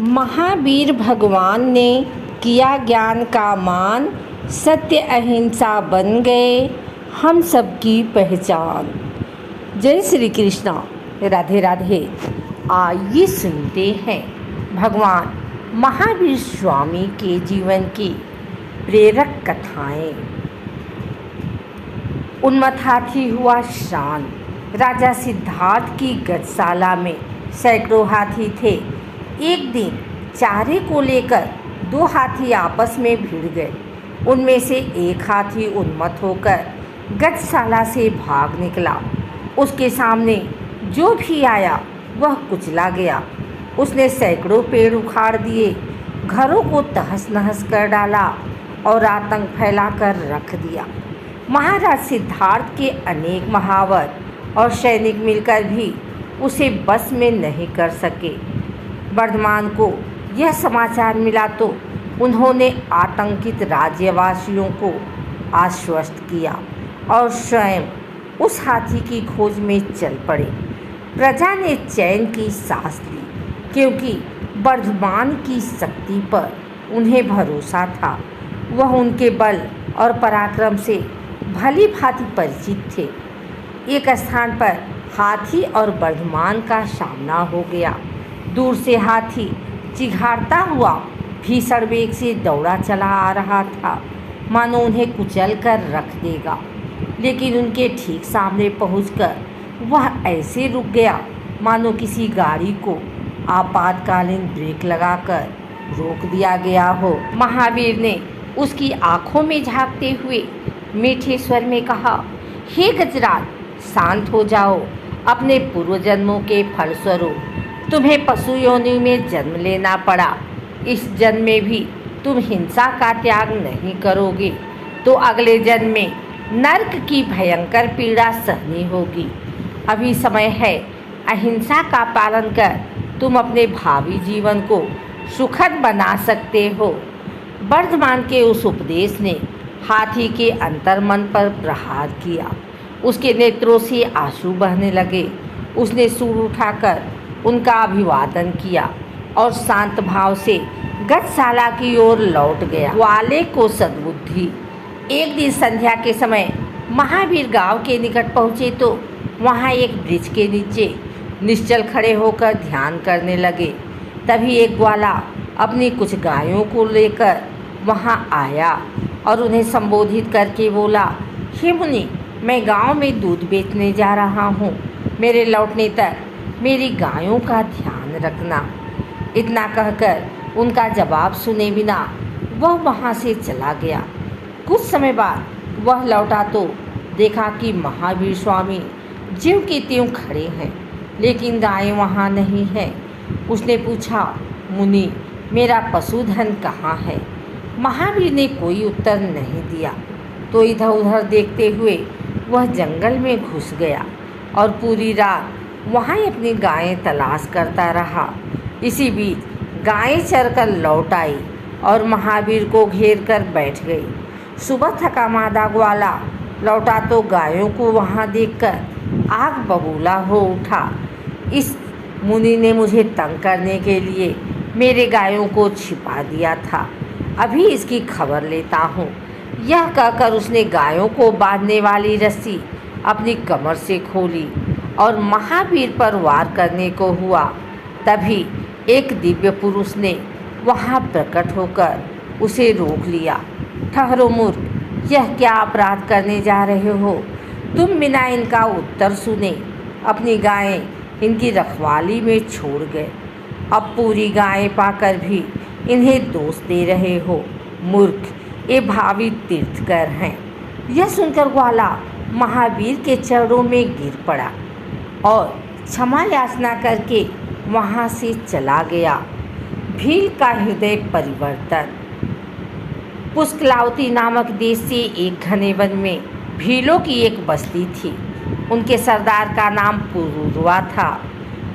महावीर भगवान ने किया ज्ञान का मान, सत्य अहिंसा बन गए हम सबकी पहचान। जय श्री कृष्णा, राधे राधे। आइए सुनते हैं भगवान महावीर स्वामी के जीवन की प्रेरक कथाएं। उन्मत्त हाथी हुआ शांत। राजा सिद्धार्थ की गजशाला में सैकड़ों हाथी थे। एक दिन चारे को लेकर दो हाथी आपस में भिड़ गए। उनमें से एक हाथी उन्मत्त होकर गजशाला से भाग निकला। उसके सामने जो भी आया वह कुचला गया। उसने सैकड़ों पेड़ उखाड़ दिए, घरों को तहस नहस कर डाला और आतंक फैलाकर रख दिया। महाराज सिद्धार्थ के अनेक महावर और सैनिक मिलकर भी उसे बस में नहीं कर सके। वर्धमान को यह समाचार मिला तो उन्होंने आतंकित राज्यवासियों को आश्वस्त किया और स्वयं उस हाथी की खोज में चल पड़े। प्रजा ने चैन की सांस ली, क्योंकि वर्धमान की शक्ति पर उन्हें भरोसा था। वह उनके बल और पराक्रम से भली भांति परिचित थे। एक स्थान पर हाथी और वर्धमान का सामना हो गया। दूर से हाथी चिघाड़ता हुआ भीषण वेग से दौड़ा चला आ रहा था, मानो उन्हें कुचल कर रख देगा। लेकिन उनके ठीक सामने पहुंचकर वह ऐसे रुक गया मानो किसी गाड़ी को आपातकालीन ब्रेक लगाकर रोक दिया गया हो। महावीर ने उसकी आंखों में झांकते हुए मीठे स्वर में कहा, हे गजराज, शांत हो जाओ। अपने पूर्व जन्मों के फलस्वरूप तुम्हें पशु योनि में जन्म लेना पड़ा। इस जन्म में भी तुम हिंसा का त्याग नहीं करोगे तो अगले जन्म में नरक की भयंकर पीड़ा सहनी होगी। अभी समय है, अहिंसा का पालन कर तुम अपने भावी जीवन को सुखद बना सकते हो। वर्धमान के उस उपदेश ने हाथी के अंतर्मन पर प्रहार किया। उसके नेत्रों से आंसू बहने लगे। उसने सूंड उठाकर उनका अभिवादन किया और शांत भाव से गजशाला की ओर लौट गया। वाले को सद्बुद्धि। एक दिन संध्या के समय महावीर गांव के निकट पहुँचे तो वहाँ एक वृक्ष के नीचे निश्चल खड़े होकर ध्यान करने लगे। तभी एक ग्वाला अपनी कुछ गायों को लेकर वहाँ आया और उन्हें संबोधित करके बोला, हे मुनि, मैं गांव में दूध बेचने जा रहा हूँ। मेरे लौटने तक मेरी गायों का ध्यान रखना। इतना कहकर उनका जवाब सुने बिना वह वहाँ से चला गया। कुछ समय बाद वह लौटा तो देखा कि महावीर स्वामी ज्यों के त्यों खड़े हैं, लेकिन गायें वहाँ नहीं हैं। उसने पूछा, मुनि, मेरा पशुधन कहाँ है? महावीर ने कोई उत्तर नहीं दिया तो इधर उधर देखते हुए वह जंगल में घुस गया और पूरी रात वहाँ अपनी गायें तलाश करता रहा। इसी बीच गायें चरकर लौट आई और महावीर को घेर कर बैठ गई। सुबह थका मादा ग्वाला लौटा तो गायों को वहाँ देखकर आग बबूला हो उठा। इस मुनि ने मुझे तंग करने के लिए मेरे गायों को छिपा दिया था, अभी इसकी खबर लेता हूँ। यह कहकर उसने गायों को बांधने वाली रस्सी अपनी कमर से खोली और महावीर पर वार करने को हुआ। तभी एक दिव्य पुरुष ने वहाँ प्रकट होकर उसे रोक लिया। ठहरो मूर्ख, यह क्या अपराध करने जा रहे हो? तुम बिना इनका उत्तर सुने अपनी गायें इनकी रखवाली में छोड़ गए। अब पूरी गायें पाकर भी इन्हें दोष दे रहे हो। मूर्ख, ये भावी तीर्थकर हैं। यह सुनकर ग्वाला महावीर के चरणों में गिर पड़ा और क्षमा याचना करके वहाँ से चला गया। भील का हृदय परिवर्तन। पुष्कलावती नामक देश से एक घने वन में भीलों की एक बस्ती थी। उनके सरदार का नाम पुरुरवा था,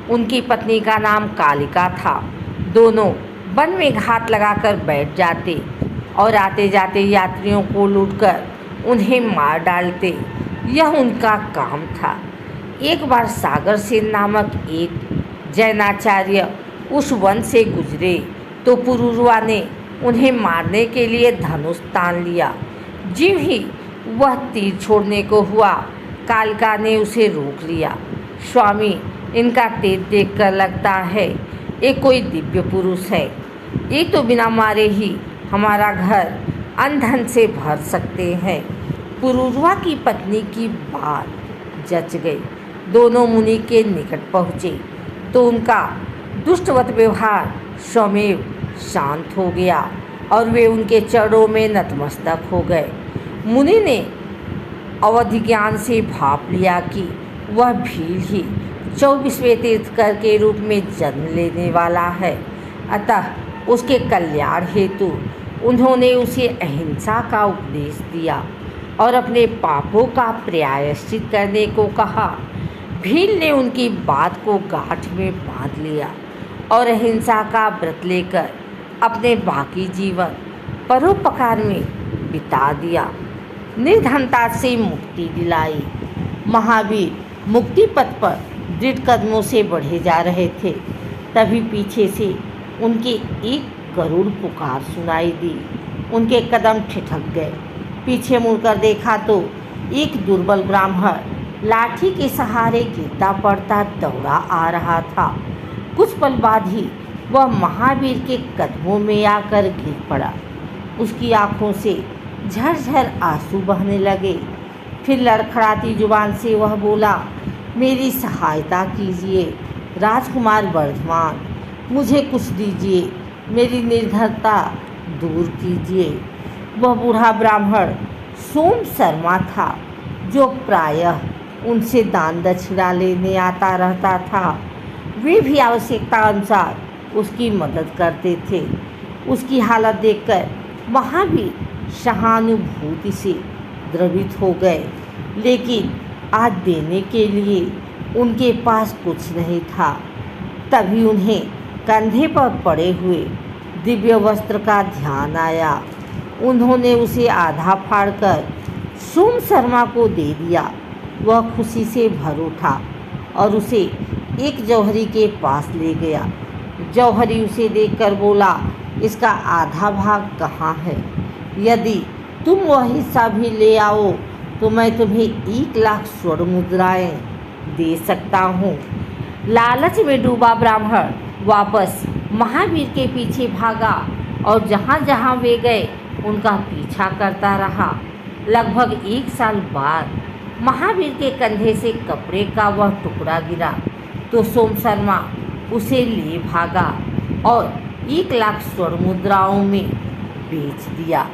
उनकी पत्नी का नाम कालिका था। दोनों वन में घात लगाकर बैठ जाते और आते जाते यात्रियों को लूटकर उन्हें मार डालते। यह उनका काम था। एक बार सागर सेन नामक एक जैनाचार्य उस वन से गुजरे तो पुरुरवा ने उन्हें मारने के लिए धनुष तान लिया। ज्यों ही वह तीर छोड़ने को हुआ, कालिका ने उसे रोक लिया। स्वामी, इनका तेज देखकर लगता है ये कोई दिव्य पुरुष है। ये तो बिना मारे ही हमारा घर अन्न से भर सकते हैं। पुरुरवा की पत्नी की बात जच गई। दोनों मुनि के निकट पहुँचे तो उनका दुष्टवत व्यवहार स्वमेव शांत हो गया और वे उनके चरणों में नतमस्तक हो गए। मुनि ने अवधि ज्ञान से भाप लिया कि वह भील ही 24वें तीर्थंकर के रूप में जन्म लेने वाला है, अतः उसके कल्याण हेतु उन्होंने उसे अहिंसा का उपदेश दिया और अपने पापों का प्रायश्चित करने को कहा। भील ने उनकी बात को गांठ में बांध लिया और अहिंसा का व्रत लेकर अपने बाकी जीवन परोपकार में बिता दिया। निर्धनता से मुक्ति दिलाई। महावीर मुक्ति पथ पर दृढ़ कदमों से बढ़े जा रहे थे, तभी पीछे से उनके एक गरुड़ पुकार सुनाई दी। उनके कदम ठिठक गए। पीछे मुड़कर देखा तो एक दुर्बल ब्राह्मण लाठी के सहारे गिरता पड़ता दौड़ा आ रहा था। कुछ पल बाद ही वह महावीर के कदमों में आकर गिर पड़ा। उसकी आंखों से झरझर आंसू बहने लगे। फिर लड़खड़ाती जुबान से वह बोला, मेरी सहायता कीजिए राजकुमार वर्धमान, मुझे कुछ दीजिए, मेरी निर्धनता दूर कीजिए। वह बूढ़ा ब्राह्मण सोम शर्मा था, जो प्रायः उनसे दान दक्षिणा लेने आता रहता था। वे भी आवश्यकता अनुसार उसकी मदद करते थे। उसकी हालत देखकर महावीर सहानुभूति से द्रवित हो गए, लेकिन आज देने के लिए उनके पास कुछ नहीं था। तभी उन्हें कंधे पर पड़े हुए दिव्य वस्त्र का ध्यान आया। उन्होंने उसे आधा फाड़कर सोम शर्मा को दे दिया। वह खुशी से भर उठा और उसे एक जौहरी के पास ले गया। जौहरी उसे देखकर बोला, इसका आधा भाग कहाँ है? यदि तुम वह हिस्सा भी ले आओ तो मैं तुम्हें 1 लाख स्वर्ण मुद्राएं दे सकता हूँ। लालच में डूबा ब्राह्मण वापस महावीर के पीछे भागा और जहाँ जहाँ वे गए उनका पीछा करता रहा। लगभग 1 साल बाद महावीर के कंधे से कपड़े का वह टुकड़ा गिरा तो सोम शर्मा उसे ले भागा और 1 लाख स्वर्ण मुद्राओं में बेच दिया।